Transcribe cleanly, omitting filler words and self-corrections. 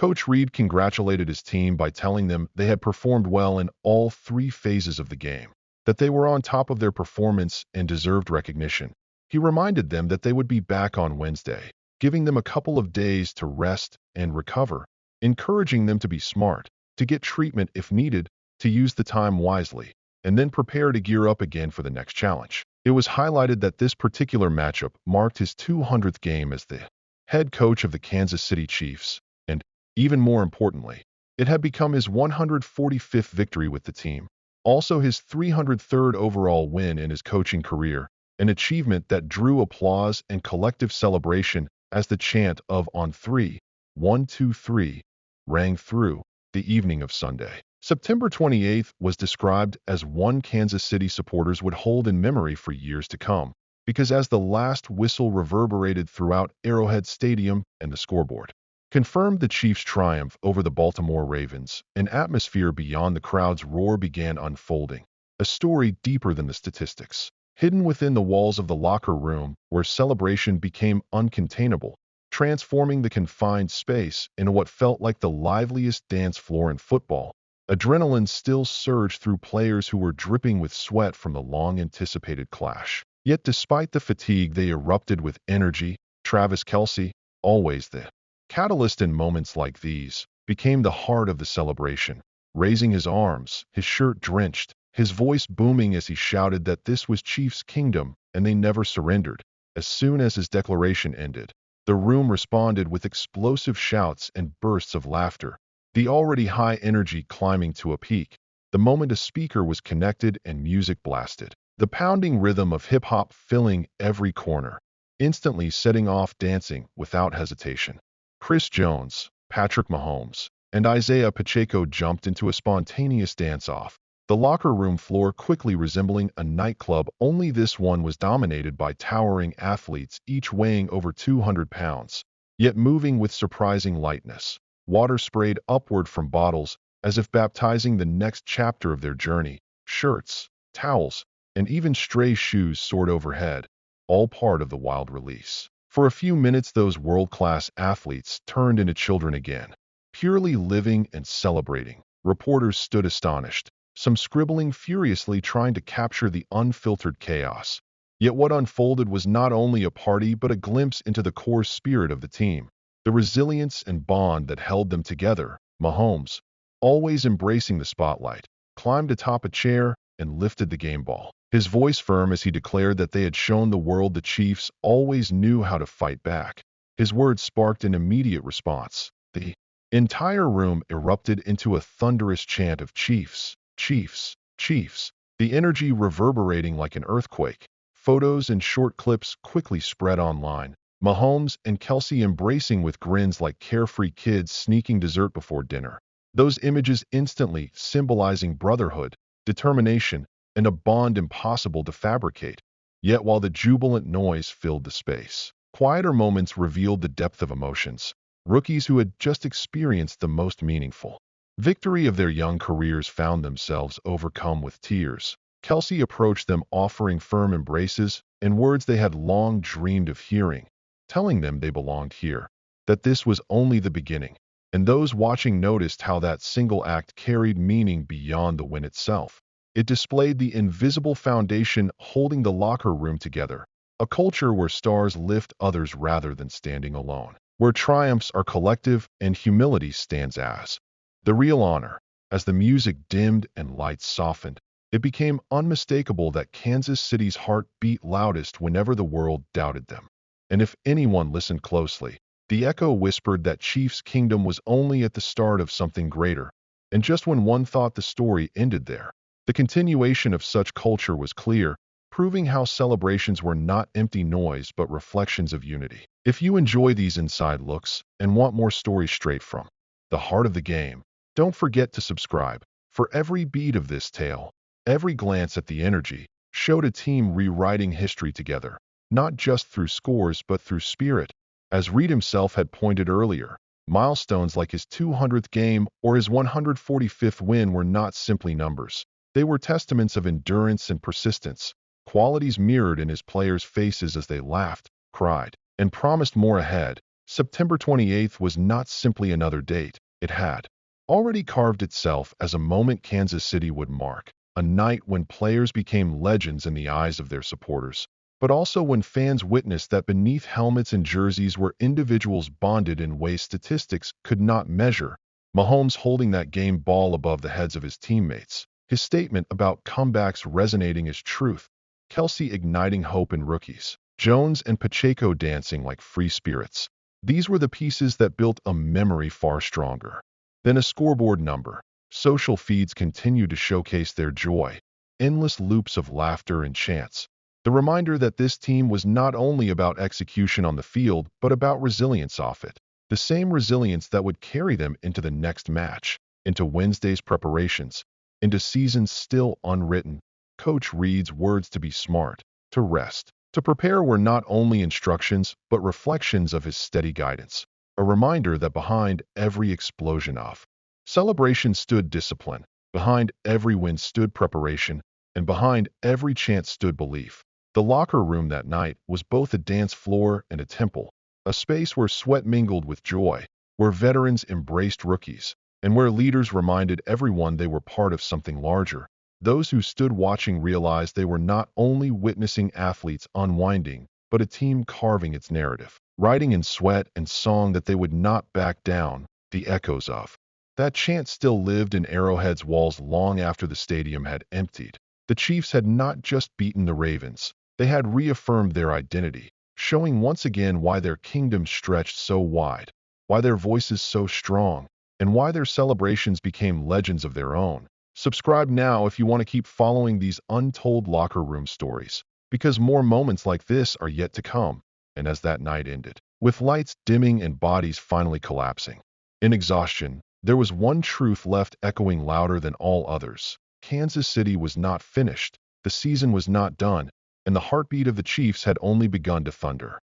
Coach Reed congratulated his team by telling them they had performed well in all three phases of the game, that they were on top of their performance and deserved recognition. He reminded them that they would be back on Wednesday, giving them a couple of days to rest and recover, encouraging them to be smart, to get treatment if needed, to use the time wisely, and then prepare to gear up again for the next challenge. It was highlighted that this particular matchup marked his 200th game as the head coach of the Kansas City Chiefs, and, even more importantly, it had become his 145th victory with the team, also his 303rd overall win in his coaching career, an achievement that drew applause and collective celebration as the chant of "On 3, 1, 2, 3" rang through the evening of Sunday. September 28th was described as one Kansas City supporters would hold in memory for years to come, because as the last whistle reverberated throughout Arrowhead Stadium and the scoreboard confirmed the Chiefs' triumph over the Baltimore Ravens, an atmosphere beyond the crowd's roar began unfolding, a story deeper than the statistics, hidden within the walls of the locker room where celebration became uncontainable, transforming the confined space into what felt like the liveliest dance floor in football. Adrenaline still surged through players who were dripping with sweat from the long-anticipated clash. Yet despite the fatigue, they erupted with energy. Travis Kelsey, always the catalyst in moments like these, became the heart of the celebration, raising his arms, his shirt drenched, his voice booming as he shouted that this was Chiefs' kingdom and they never surrendered. As soon as his declaration ended, the room responded with explosive shouts and bursts of laughter, the already high energy climbing to a peak. The moment a speaker was connected and music blasted, the pounding rhythm of hip-hop filling every corner, instantly setting off dancing without hesitation. Chris Jones, Patrick Mahomes, and Isaiah Pacheco jumped into a spontaneous dance-off, the locker room floor quickly resembling a nightclub, only this one was dominated by towering athletes, each weighing over 200 pounds, yet moving with surprising lightness. Water sprayed upward from bottles as if baptizing the next chapter of their journey. Shirts, towels, and even stray shoes soared overhead, all part of the wild release. For a few minutes, those world-class athletes turned into children again, purely living and celebrating. Reporters stood astonished, some scribbling furiously trying to capture the unfiltered chaos. Yet what unfolded was not only a party but a glimpse into the core spirit of the team, the resilience and bond that held them together. Mahomes, always embracing the spotlight, climbed atop a chair and lifted the game ball, his voice firm as he declared that they had shown the world the Chiefs always knew how to fight back. His words sparked an immediate response. The entire room erupted into a thunderous chant of "Chiefs, Chiefs, Chiefs," the energy reverberating like an earthquake. Photos and short clips quickly spread online, Mahomes and Kelsey embracing with grins like carefree kids sneaking dessert before dinner. Those images instantly symbolizing brotherhood, determination, and a bond impossible to fabricate. Yet while the jubilant noise filled the space, quieter moments revealed the depth of emotions. Rookies who had just experienced the most meaningful victory of their young careers found themselves overcome with tears. Kelsey approached them offering firm embraces and words they had long dreamed of hearing, telling them they belonged here, that this was only the beginning. And those watching noticed how that single act carried meaning beyond the win itself. It displayed the invisible foundation holding the locker room together, a culture where stars lift others rather than standing alone, where triumphs are collective and humility stands as the real honor. As the music dimmed and lights softened, it became unmistakable that Kansas City's heart beat loudest whenever the world doubted them. And if anyone listened closely, the echo whispered that Chiefs' kingdom was only at the start of something greater. And just when one thought the story ended there, the continuation of such culture was clear, proving how celebrations were not empty noise but reflections of unity. If you enjoy these inside looks and want more stories straight from the heart of the game, don't forget to subscribe. For every beat of this tale, every glance at the energy showed a team rewriting history together, not just through scores but through spirit. As Reed himself had pointed earlier, milestones like his 200th game or his 145th win were not simply numbers. They were testaments of endurance and persistence, qualities mirrored in his players' faces as they laughed, cried, and promised more ahead. September 28th was not simply another date. It had already carved itself as a moment Kansas City would mark, a night when players became legends in the eyes of their supporters, but also when fans witnessed that beneath helmets and jerseys were individuals bonded in ways statistics could not measure. Mahomes holding that game ball above the heads of his teammates, his statement about comebacks resonating as truth, Kelsey igniting hope in rookies, Jones and Pacheco dancing like free spirits. These were the pieces that built a memory far stronger than a scoreboard number. Social feeds continued to showcase their joy, endless loops of laughter and chants. The reminder that this team was not only about execution on the field, but about resilience off it. The same resilience that would carry them into the next match, into Wednesday's preparations, into seasons still unwritten. Coach Reid's words to be smart, to rest, to prepare were not only instructions, but reflections of his steady guidance. A reminder that behind every explosion of celebration stood discipline, behind every win stood preparation, and behind every chant stood belief. The locker room that night was both a dance floor and a temple, a space where sweat mingled with joy, where veterans embraced rookies, and where leaders reminded everyone they were part of something larger. Those who stood watching realized they were not only witnessing athletes unwinding, but a team carving its narrative, writing in sweat and song that they would not back down. The echoes of that chant still lived in Arrowhead's walls long after the stadium had emptied. The Chiefs had not just beaten the Ravens, they had reaffirmed their identity, showing once again why their kingdom stretched so wide, why their voices so strong, and why their celebrations became legends of their own. Subscribe now if you want to keep following these untold locker room stories, because more moments like this are yet to come. And as that night ended, with lights dimming and bodies finally collapsing, in exhaustion, there was one truth left echoing louder than all others. Kansas City was not finished, the season was not done, and the heartbeat of the Chiefs had only begun to thunder.